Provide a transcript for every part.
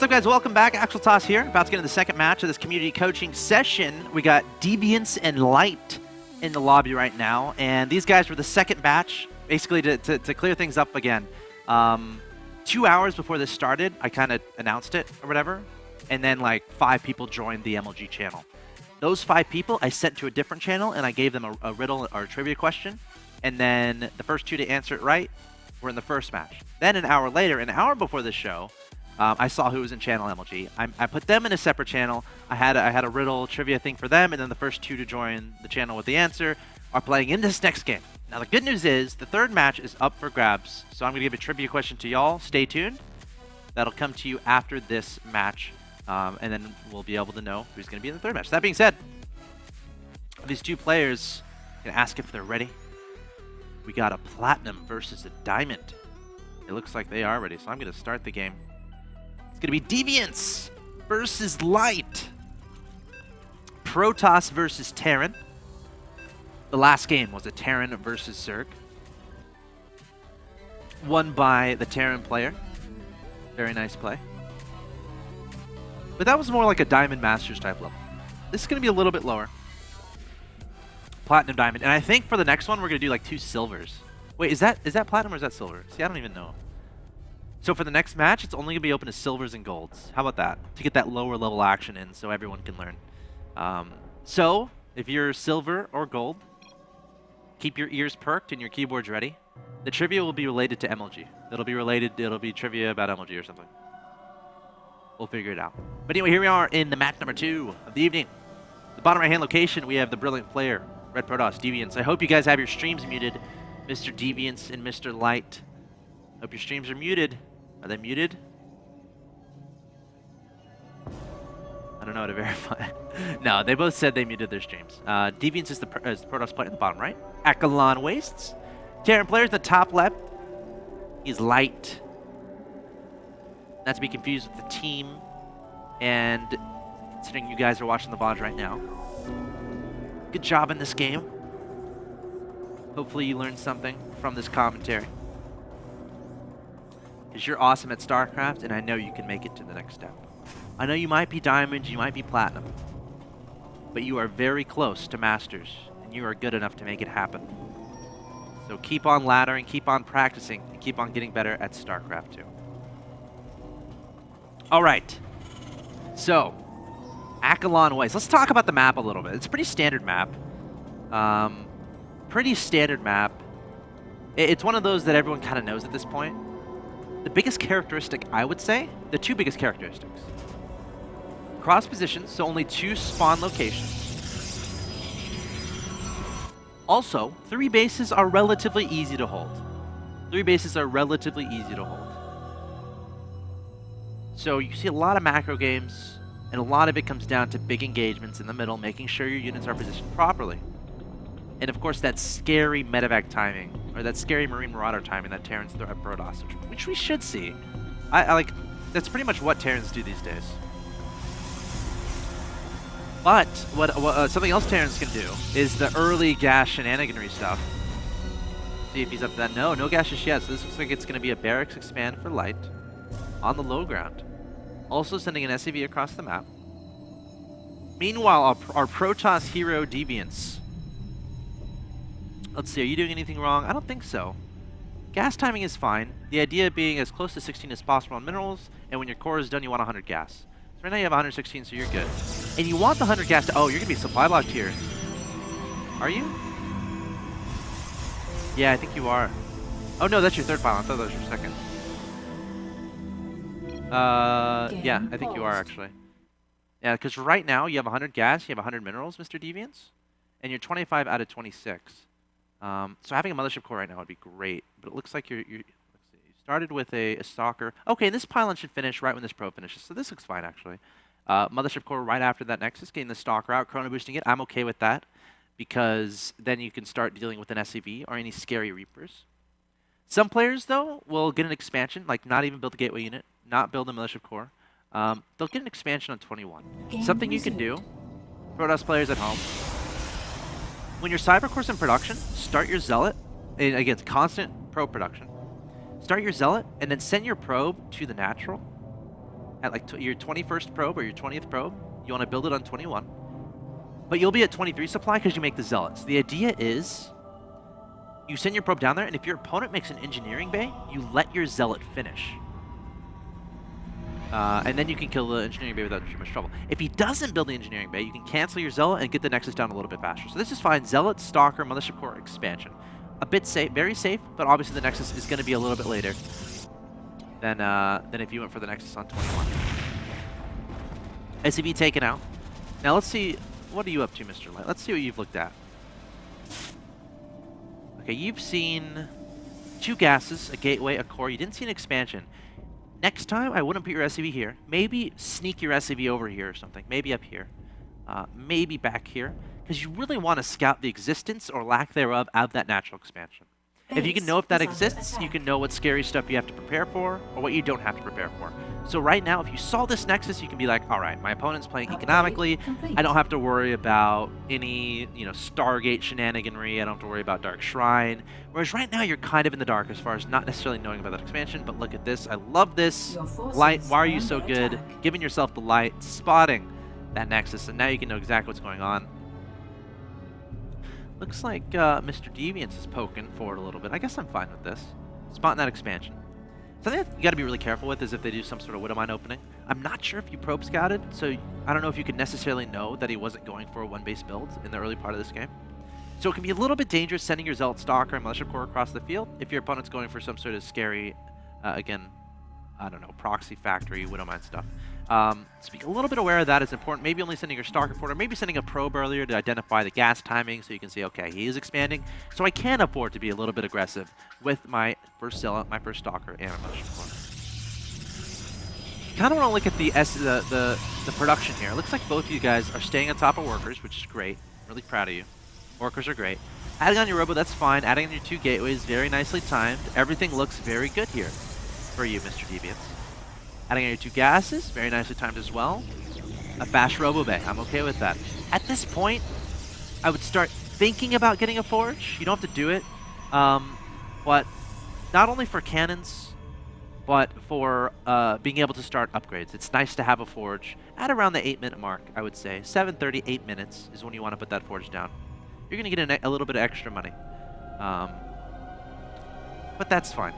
What's up, guys? Welcome back. Axel Toss here. About to get into the second match of this community coaching session. We got Devaince and Light in the lobby right now, and these guys were the second batch, basically to clear things up again. 2 hours before this started, I kind of announced it or whatever, and then like 5 people joined the MLG channel. Those 5 people I sent to a different channel, and I gave them a riddle or a trivia question, and then the first 2 to answer it right were in the first match. Then an hour later, an hour before the show, I saw who was in channel MLG. I put them in a separate channel. I had a riddle trivia thing for them, and then the first 2 to join the channel with the answer are playing in this next game. Now the good news is the third match is up for grabs, so I'm going to give a trivia question to y'all. Stay tuned. That'll come to you after this match, and then we'll be able to know who's going to be in the third match. That being said, these 2 players, I'm going to ask if they're ready. We got a Platinum versus a Diamond. It looks like they are ready, so I'm going to start the game. It's going to be Devaince versus Light. Protoss versus Terran. The last game was a Terran versus Zerg. Won by the Terran player. Very nice play. But that was more like a Diamond Masters type level. This is going to be a little bit lower. Platinum, Diamond. And I think for the next one, we're going to do like 2 silvers. Wait, is that Platinum or is that silver? See, I don't even know. So for the next match, it's only going to be open to silvers and golds. How about that? To get that lower level action in so everyone can learn. So if you're silver or gold, keep your ears perked and your keyboards ready. The trivia will be related to MLG. It'll be trivia about MLG or something. We'll figure it out. But anyway, here we are in the match number 2 of the evening. The bottom right-hand location, we have the brilliant player, Red Protoss, Devaince. I hope you guys have your streams muted, Mr. Devaince and Mr. Light. Hope your streams are muted. Are they muted? I don't know how to verify. No, they both said they muted their streams. Devaince is the Protoss player in the bottom right. Akalon Wastes. Terran players in the top left. He's Light. Not to be confused with the team. And considering you guys are watching the VOD right now, good job in this game. Hopefully you learned something from this commentary. Because you're awesome at StarCraft, and I know you can make it to the next step. I know you might be Diamond, you might be Platinum, but you are very close to Masters, and you are good enough to make it happen. So keep on laddering, keep on practicing, and keep on getting better at StarCraft too. All right. So, Akalon Waste. Let's talk about the map a little bit. It's a pretty standard map. It's one of those that everyone kind of knows at this point. The biggest characteristic, I would say, the 2 biggest characteristics. Cross positions, so only 2 spawn locations. Also, 3 bases are relatively easy to hold. 3 bases are relatively easy to hold. So you see a lot of macro games, and a lot of it comes down to big engagements in the middle, making sure your units are positioned properly. And of course, that scary medevac timing, or that scary Marine Marauder timing that Terrans throw at Protoss, which we should see. I like, that's pretty much what Terrans do these days. But what something else Terrans can do is the early gas shenaniganry stuff. See if he's up to that. No gas just yet. So this looks like it's going to be a barracks expand for Light on the low ground. Also sending an SCV across the map. Meanwhile, our Protoss hero Devaince. Let's see, are you doing anything wrong? I don't think so. Gas timing is fine. The idea being as close to 16 as possible on minerals, and when your core is done, you want 100 gas. So right now you have 116, so you're good. And you want the 100 gas to... Oh, you're going to be supply locked here. Are you? Yeah, I think you are. Oh, no, that's your third pylon. I thought that was your second. Yeah, I think you are, actually. Yeah, because right now you have 100 gas, you have 100 minerals, Mr. Devaince, and you're 25 out of 26. So having a mothership core right now would be great, but it looks like let's see, you started with a stalker. Okay, this pylon should finish right when this pro finishes, so this looks fine, actually. Mothership core right after that Nexus, getting the stalker out, chrono boosting it. I'm okay with that, because then you can start dealing with an SCV or any scary Reapers. Some players, though, will get an expansion, like not even build a gateway unit, not build a mothership core. They'll get an expansion on 21. Something you can do, Protoss players at home, when your Cyber Core's in production, start your Zealot, and again, it's constant probe production. Start your Zealot, and then send your probe to the natural. at like your 21st probe or your 20th probe. You want to build it on 21. But you'll be at 23 supply because you make the Zealots. The idea is you send your probe down there, and if your opponent makes an engineering bay, you let your Zealot finish. And then you can kill the engineering bay without too much trouble. If he doesn't build the engineering bay, you can cancel your Zealot and get the Nexus down a little bit faster. So this is fine. Zealot, Stalker, Mothership Core expansion. A bit safe, very safe, but obviously the Nexus is going to be a little bit later than if you went for the Nexus on 21. SCV taken out. Now let's see, what are you up to, Mr. Light? Let's see what you've looked at. Okay, you've seen 2 gases, a gateway, a core. You didn't see an expansion. Next time, I wouldn't put your SCV here. Maybe sneak your SCV over here or something. Maybe up here. Maybe back here. Because you really want to scout the existence or lack thereof of that natural expansion. If you can know if that exists, you can know what scary stuff you have to prepare for or what you don't have to prepare for. So right now, if you saw this Nexus, you can be like, all right, my opponent's playing economically. I don't have to worry about any, Stargate shenaniganry. I don't have to worry about Dark Shrine. Whereas right now, you're kind of in the dark as far as not necessarily knowing about that expansion. But look at this. I love this. Light, why are you so good? Giving yourself the light, spotting that Nexus, and now you can know exactly what's going on. Looks like Mr. Devaince is poking forward a little bit. I guess I'm fine with this. Spotting that expansion. Something that you got to be really careful with is if they do some sort of Widowmine opening. I'm not sure if you probe scouted, so I don't know if you could necessarily know that he wasn't going for a one-base build in the early part of this game. So it can be a little bit dangerous sending your Zealot, Stalker, and Mothership Core across the field if your opponent's going for some sort of scary, again, I don't know, proxy factory, Widowmine stuff. So be a little bit aware of that is important. Maybe only sending your Stalker forward, or maybe sending a probe earlier to identify the gas timing so you can see, okay, he is expanding. So I can afford to be a little bit aggressive with my first Zealot, my first Stalker, and my Mothership Core. Kind of want to look at the production here. It looks like both of you guys are staying on top of workers, which is great. Really proud of you. Workers are great. Adding on your robo, that's fine. Adding on your 2 gateways, very nicely timed. Everything looks very good here for you, Mr. Devaince. Adding on your 2 gases, very nicely timed as well. A fast robo bay, I'm okay with that. At this point, I would start thinking about getting a forge. You don't have to do it, but not only for cannons, but for being able to start upgrades. It's nice to have a forge at around the 8-minute mark, I would say. 7:30, 8 minutes is when you want to put that forge down. You're going to get a little bit of extra money. But that's fine.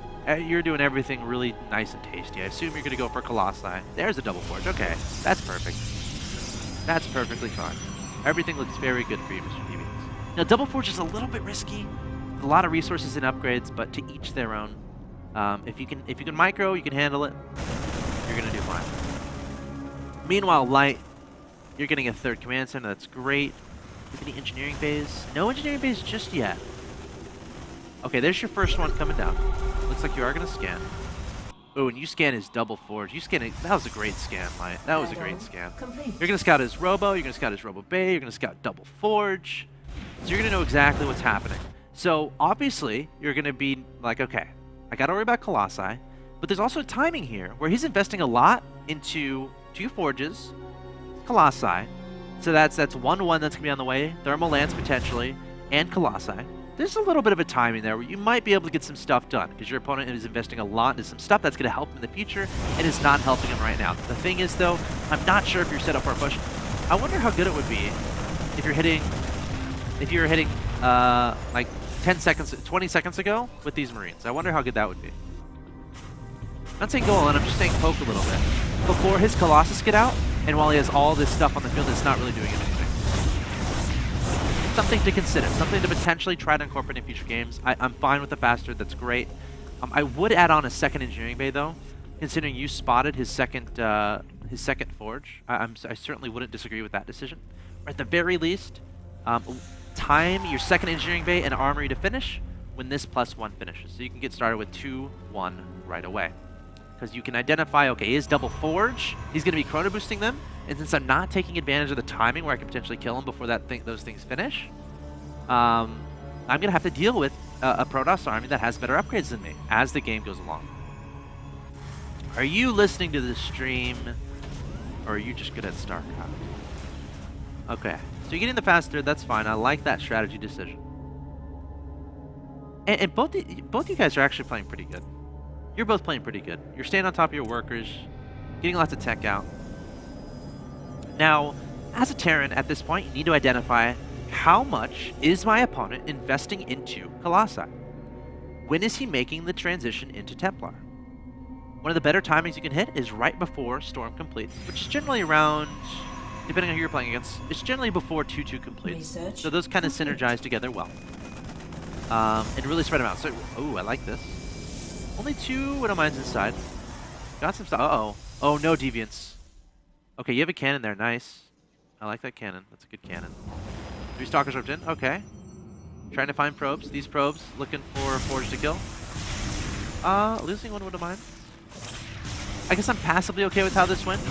You're doing everything really nice and tasty. I assume you're going to go for Colossi. There's a double forge. Okay, that's perfect. That's perfectly fine. Everything looks very good for you, Mr. Devaince. Now, double forge is a little bit risky. A lot of resources and upgrades, but to each their own. If you can micro, you can handle it. You're going to do fine. Meanwhile, Light, you're getting a 3rd command center. That's great. Any engineering bays? No engineering bays just yet. Okay, there's your first one coming down. Looks like you are going to scan. Oh, and you scan his double forge. You scan it. That was a great scan, Light. That was a great scan. You're going to scout his robo. You're going to scout his robo bay. You're going to scout double forge. So you're going to know exactly what's happening. So obviously, you're going to be like, okay, I got to worry about Colossi. But there's also timing here where he's investing a lot into 2 forges, Colossi. So that's 1-1 that's going to be on the way. Thermal Lance potentially, and Colossi. There's a little bit of a timing there where you might be able to get some stuff done because your opponent is investing a lot into some stuff that's going to help him in the future and is not helping him right now. The thing is, though, I'm not sure if you're set up for a push. I wonder how good it would be if you're hitting like 10 seconds, 20 seconds ago with these Marines. I wonder how good that would be. I'm not saying go on, I'm just saying poke a little bit. Before his Colossus get out, and while he has all this stuff on the field, it's not really doing anything. Something to consider, something to potentially try to incorporate in future games. I'm fine with the faster, that's great. I would add on a 2nd engineering bay though, considering you spotted his second forge. I certainly wouldn't disagree with that decision. Or at the very least, time your 2nd engineering bay and armory to finish when this +1 finishes. So you can get started with 2-1 right away. Because you can identify, okay, he is double forge, he's going to be chrono boosting them, and since I'm not taking advantage of the timing where I can potentially kill him before those things finish, I'm going to have to deal with a Protoss army that has better upgrades than me as the game goes along. Are you listening to the stream, or are you just good at StarCraft? Okay, so you're getting the faster, that's fine. I like that strategy decision. And both you guys are actually playing pretty good. You're both playing pretty good. You're staying on top of your workers. Getting lots of tech out. Now, as a Terran at this point, you need to identify how much is my opponent investing into Colossi? When is he making the transition into Templar? One of the better timings you can hit is right before Storm completes, which is generally around, depending on who you're playing against, it's generally before 2-2 completes. So those kind of synergize together well. And really spread them out. So, oh, I like this. Only 2 Widow Mines inside. Got some stuff. Uh-oh. Oh, no, Devaince. Okay, you have a cannon there. Nice. I like that cannon. That's a good cannon. 3 Stalkers roped in. Okay. Trying to find probes. These probes looking for Forge to kill. Losing 1 Widow Mine. I guess I'm passively okay with how this went.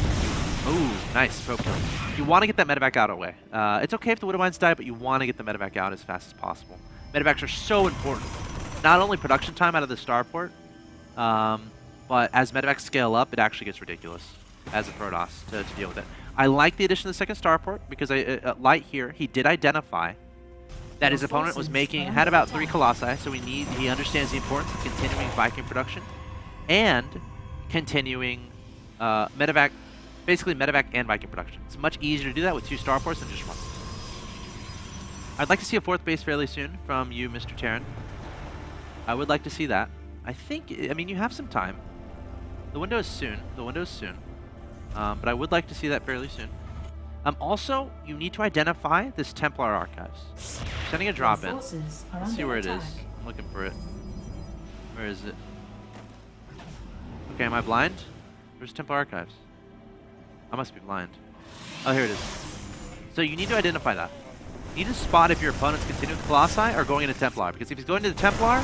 Ooh, nice probe kill. You want to get that medevac out of the way. It's okay if the Widow Mines die, but you want to get the medevac out as fast as possible. Medevacs are so important. Not only production time out of the starport, but as medevacs scale up, it actually gets ridiculous as a Protoss to deal with it. I like the addition of the second starport because Light here, he did identify that his opponent was had about 3 Colossi, so he understands the importance of continuing Viking production and continuing medevac, basically medevac and Viking production. It's much easier to do that with 2 starports than just 1. I'd like to see a 4th base fairly soon from you, Mr. Terran. I would like to see that. I mean, you have some time. The window is soon. But I would like to see that fairly soon. Also, you need to identify this Templar Archives. Sending a drop in. Let's see where it is. I'm looking for it. Where is it? Okay, am I blind? Where's Templar Archives? I must be blind. Oh, here it is. So you need to identify that. You need to spot if your opponent's continuing with Colossi or going into Templar. Because if he's going into the Templar,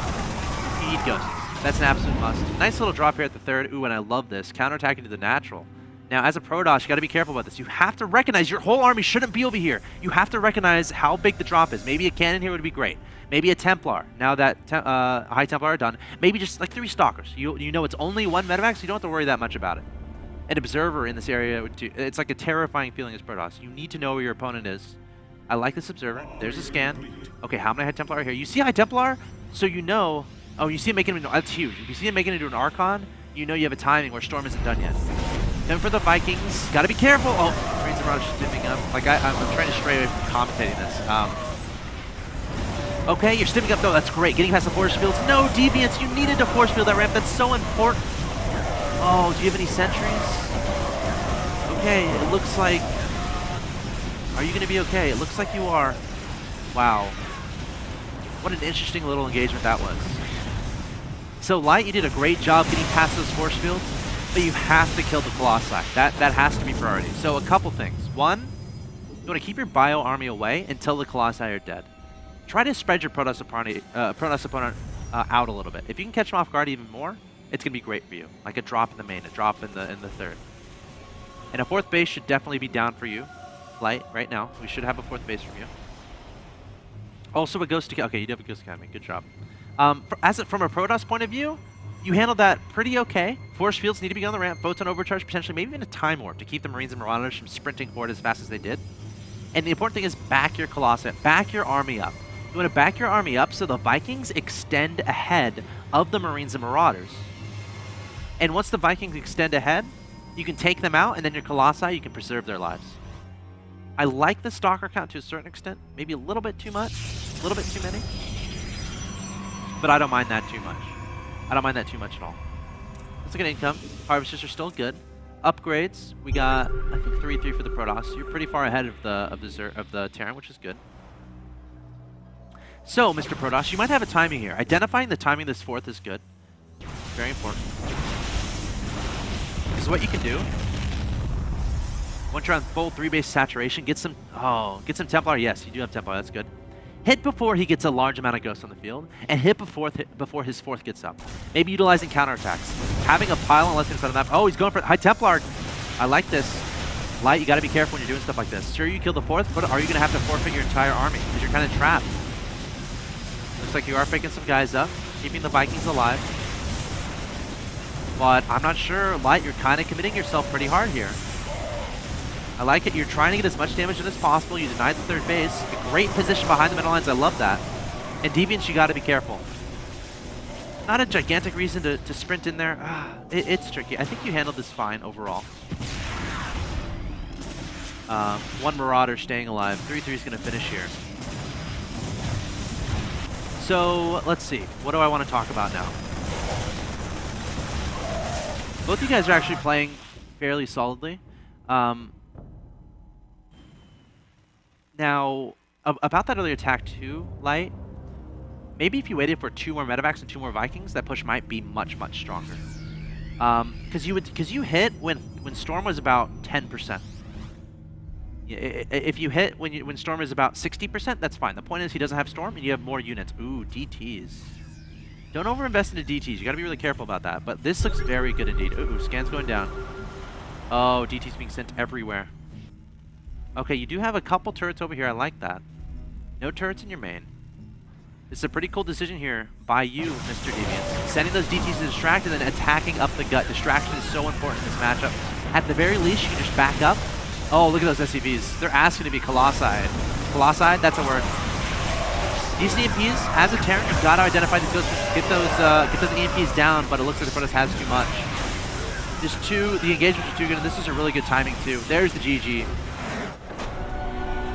you need Ghosts. That's an absolute must. Nice little drop here at the 3rd. Ooh, and I love this. Counterattacking to the natural. Now, as a Protoss, you got to be careful about this. You have to recognize your whole army shouldn't be over here. You have to recognize how big the drop is. Maybe a cannon here would be great. Maybe a Templar. Now that High Templar are done, maybe just like 3 Stalkers. You know it's only 1 medevac, so you don't have to worry that much about it. An Observer in this area would do. It's like a terrifying feeling as Protoss. You need to know where your opponent is. I like this Observer. There's a scan. Okay, how many High Templar are here? You see High Templar, so you know. Oh, you see him making it into, that's huge. If you see him making it into an Archon, you know you have a timing where Storm isn't done yet. Then for the Vikings, gotta be careful. Oh, Marines and Marauders stimming up. Like I'm trying to stray away from commentating this. Okay, you're stimming up though. That's great. Getting past the force fields. No, Devaince, you needed to force field that ramp. That's so important. Oh, do you have any sentries? Okay, it looks like. Are you gonna be okay? It looks like you are. Wow. What an interesting little engagement that was. So Light, you did a great job getting past those force fields, but you have to kill the Colossi. That has to be priority. So a couple things. One, you want to keep your bio army away until the Colossi are dead. Try to spread your Protoss opponent out a little bit. If you can catch them off guard even more, it's going to be great for you. Like a drop in the main, a drop in the 3rd. And a 4th base should definitely be down for you, Light, right now. We should have a 4th base from you. Also a Ghost Academy. Okay, you do have a Ghost Academy. Good job. From a Protoss point of view, you handled that pretty okay. Force fields need to be on the ramp. Photon overcharge, potentially maybe even a Time Warp to keep the Marines and Marauders from sprinting forward as fast as they did. And the important thing is back your Colossi, back your army up. You want to back your army up so the Vikings extend ahead of the Marines and Marauders. And once the Vikings extend ahead, you can take them out, and then your Colossi, you can preserve their lives. I like the Stalker count to a certain extent. Maybe a little bit too much, a little bit too many. But I don't mind that too much. I don't mind that too much at all. Let's look at income. Harvesters are still good. Upgrades, we got I think 3-3 for the Protoss. You're pretty far ahead of the Terran, which is good. So, Mr. Protoss, you might have a timing here. Identifying the timing of this 4th is good. Very important. This is what you can do. Once you're on full 3-base saturation, get some Templar. Yes, you do have Templar. That's good. Hit before he gets a large amount of Ghosts on the field, and hit before his 4th gets up. Maybe utilizing counterattacks. Having a pile on left hand side of the map. Oh, he's going for High Templar. I like this. Light, you got to be careful when you're doing stuff like this. Sure, you kill the 4th, but are you going to have to forfeit your entire army? Because you're kind of trapped. Looks like you are picking some guys up, keeping the Vikings alive. But I'm not sure, Light, you're kind of committing yourself pretty hard here. I like it. You're trying to get as much damage in as possible. You denied the 3rd base. A great position behind the middle lines. I love that. And Devaince, you got to be careful. Not a gigantic reason to sprint in there. It's tricky. I think you handled this fine overall. One Marauder staying alive. 3-3 is going to finish here. So let's see. What do I want to talk about now? Both of you guys are actually playing fairly solidly. Now, about that early attack too, Light, maybe if you waited for 2 more medevacs and 2 more Vikings, that push might be much, much stronger. Because you hit when Storm was about 10%. If you hit when Storm is about 60%, that's fine. The point is he doesn't have Storm and you have more units. Ooh, DTs. Don't overinvest into DTs. You got to be really careful about that. But this looks very good indeed. Ooh, scan's going down. Oh, DT's being sent everywhere. Okay, you do have a couple turrets over here. I like that. No turrets in your main. It's a pretty cool decision here by you, Mr. Devaince. Sending those DTs to distract and then attacking up the gut. Distraction is so important in this matchup. At the very least, you can just back up. Oh, look at those SCVs. They're asking to be Colossi. Colossi? That's a word. These EMPs, as a Terran, you've got to identify these ghosts, get those EMPs down, but it looks like the Protoss has too much. The engagements are too good, and this is a really good timing too. There's the GG.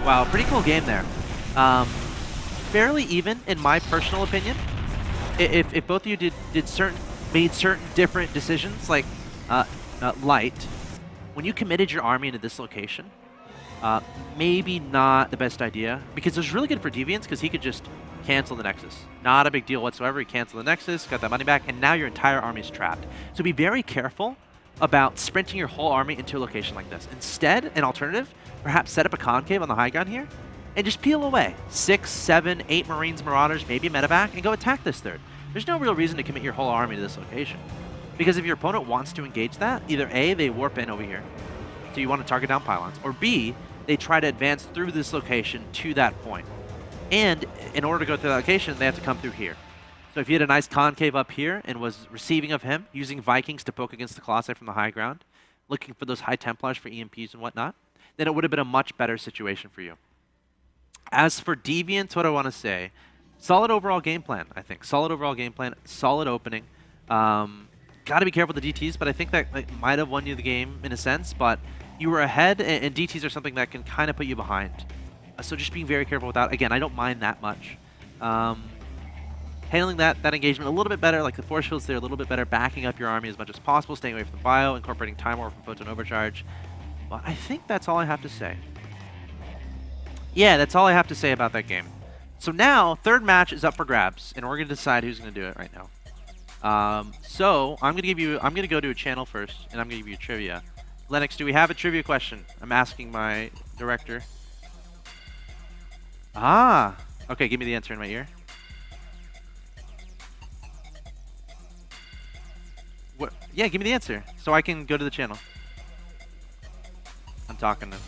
Wow, pretty cool game there. Fairly even, in my personal opinion. If both of you made certain different decisions, like Light, when you committed your army into this location, maybe not the best idea, because it was really good for Devaince because he could just cancel the Nexus. Not a big deal whatsoever. He canceled the Nexus, got that money back, and now your entire army is trapped. So be very careful about sprinting your whole army into a location like this. Instead, an alternative, perhaps set up a concave on the high ground here and just peel away. 6, 7, 8 Marines, Marauders, maybe a medevac, and go attack this third. There's no real reason to commit your whole army to this location. Because if your opponent wants to engage that, either A, they warp in over here, so you want to target down pylons, or B, they try to advance through this location to that point. And in order to go to that location, they have to come through here. So if you had a nice concave up here and was receiving of him, using Vikings to poke against the Colossi from the high ground, looking for those high Templars for EMPs and whatnot, then it would have been a much better situation for you. As for Devaince, what do I want to say? Solid overall game plan, I think. Solid overall game plan, solid opening. Got to be careful with the DTs, but I think that might have won you the game in a sense, but you were ahead, and DTs are something that can kind of put you behind. So just being very careful with that. Again, I don't mind that much. Handling that engagement a little bit better, like the force fields there a little bit better, backing up your army as much as possible, staying away from the bio, incorporating Time War from Photon Overcharge. But I think that's all I have to say. Yeah, that's all I have to say about that game. So now, third match is up for grabs, and we're going to decide who's going to do it right now. So I'm going to go to a channel first, and I'm going to give you trivia. Lennox, do we have a trivia question? I'm asking my director. Ah, okay, give me the answer in my ear. What? Yeah, give me the answer so I can go to the channel. I'm talking to him.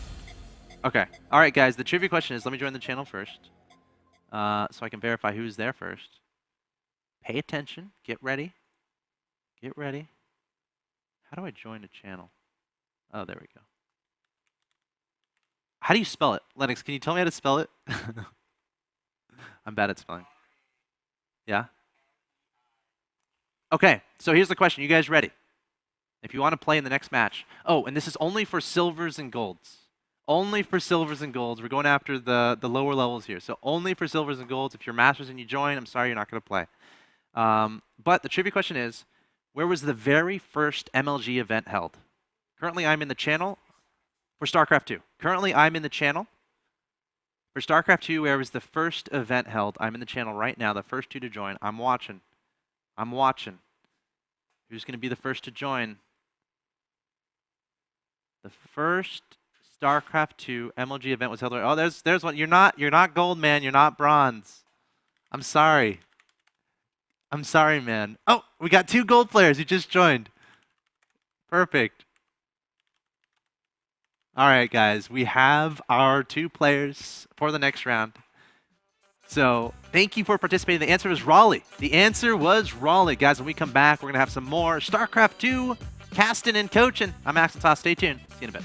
Okay. All right, guys. The trivia question is, let me join the channel first so I can verify who's there first. Pay attention. Get ready. Get ready. How do I join a channel? Oh, there we go. How do you spell it? Lennox, can you tell me how to spell it? I'm bad at spelling. Yeah? Okay, so here's the question. You guys ready? If you want to play in the next match. Oh, and this is only for silvers and golds. Only for silvers and golds. We're going after the lower levels here. So only for silvers and golds. If you're masters and you join, I'm sorry, you're not going to play. But the trivia question is, where was the very first MLG event held? Currently, I'm in the channel for StarCraft 2. Currently, I'm in the channel for StarCraft 2, where was the first event held. I'm in the channel right now, the first 2 to join. I'm watching. I'm watching. Who's going to be the first to join? The first StarCraft 2 MLG event was held. Oh, there's one. You're not gold, man. You're not bronze. I'm sorry. I'm sorry, man. Oh, we got 2 gold players who just joined. Perfect. All right, guys. We have our 2 players for the next round. So thank you for participating. The answer was Raleigh. The answer was Raleigh. Guys, when we come back, we're going to have some more StarCraft 2 casting and coaching. I'm Max and Toss. Stay tuned. See you in a bit.